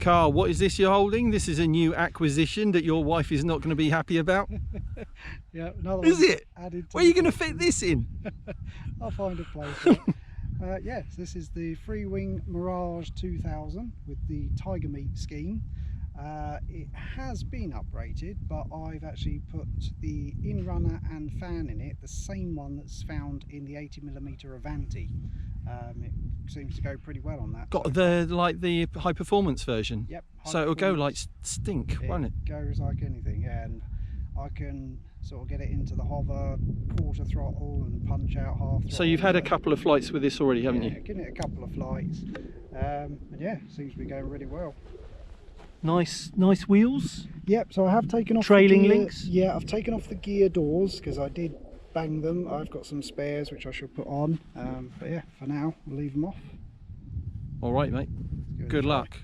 Carl, what is this you're holding? This is a new acquisition that your wife is not going to be happy about. Yeah, another Is one it? added to Where are you going to fit this in? I'll find a place for it. Yes, this is the Freewing MIRAGE 2000 with the Tiger Meat scheme. It has been upgraded, but I've actually put the in-runner and fan in it, the same one that's found in the 80mm Avanti. It seems to go pretty well on that. Got the the high performance version. Yep. So it'll go like stink, won't it? Goes like anything, yeah. And I can sort of get it into the hover, quarter throttle, and punch out half throttle. So you've had a couple of flights with this already, haven't you? Given it a couple of flights, and yeah, seems to be going really well. Nice wheels. Yep. So I have taken off trailing the gear, links. Yeah, I've taken off the gear doors because I did bang them. I've got some spares which I should put on. But yeah, for now, I'll leave them off. All right, mate. Good luck.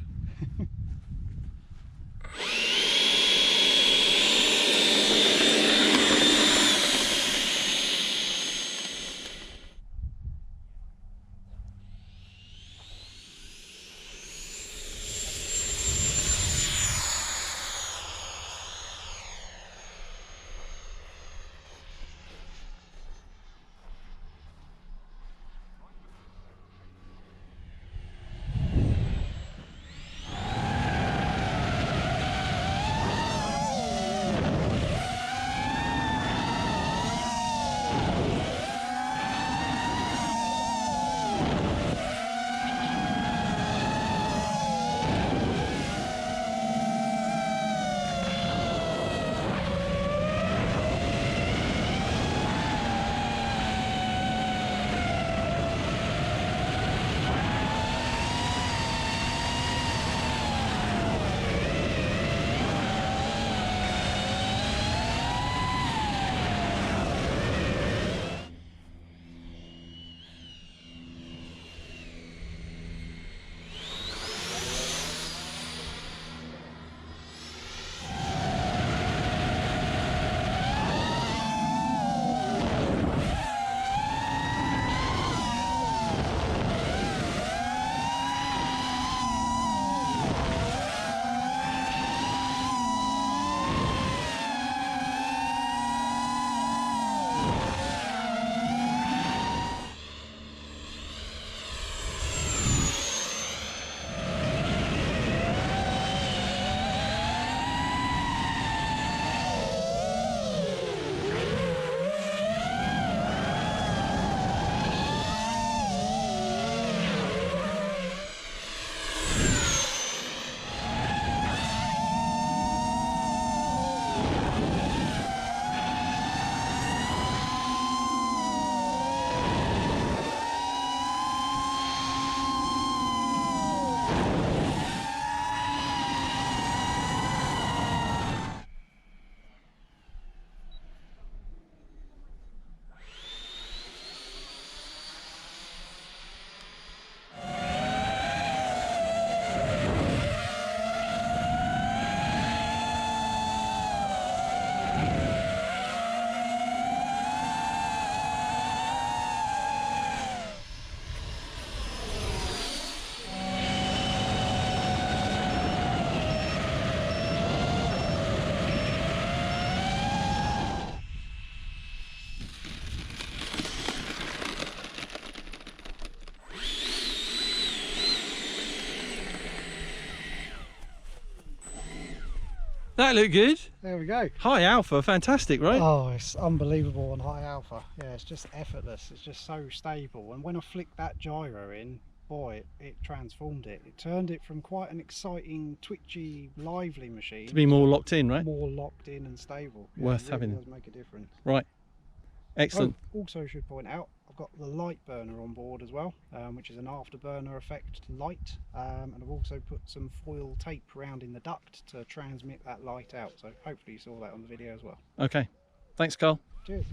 That looked good. There we go. High alpha, fantastic, right? Oh, it's unbelievable on high alpha. Yeah, it's just effortless. It's just so stable. And when I flicked that gyro in, boy, it transformed it. It turned it from quite an exciting, twitchy, lively machine To be more locked in, right? more locked in and stable. Yeah, Worth it really having. does make a difference. Right. Excellent. Oh, also should point out, I've got the light burner on board as well, which is an afterburner effect light, and I've also put some foil tape around in the duct to transmit that light out. So hopefully you saw that on the video as well. Okay. Thanks, Carl. Cheers.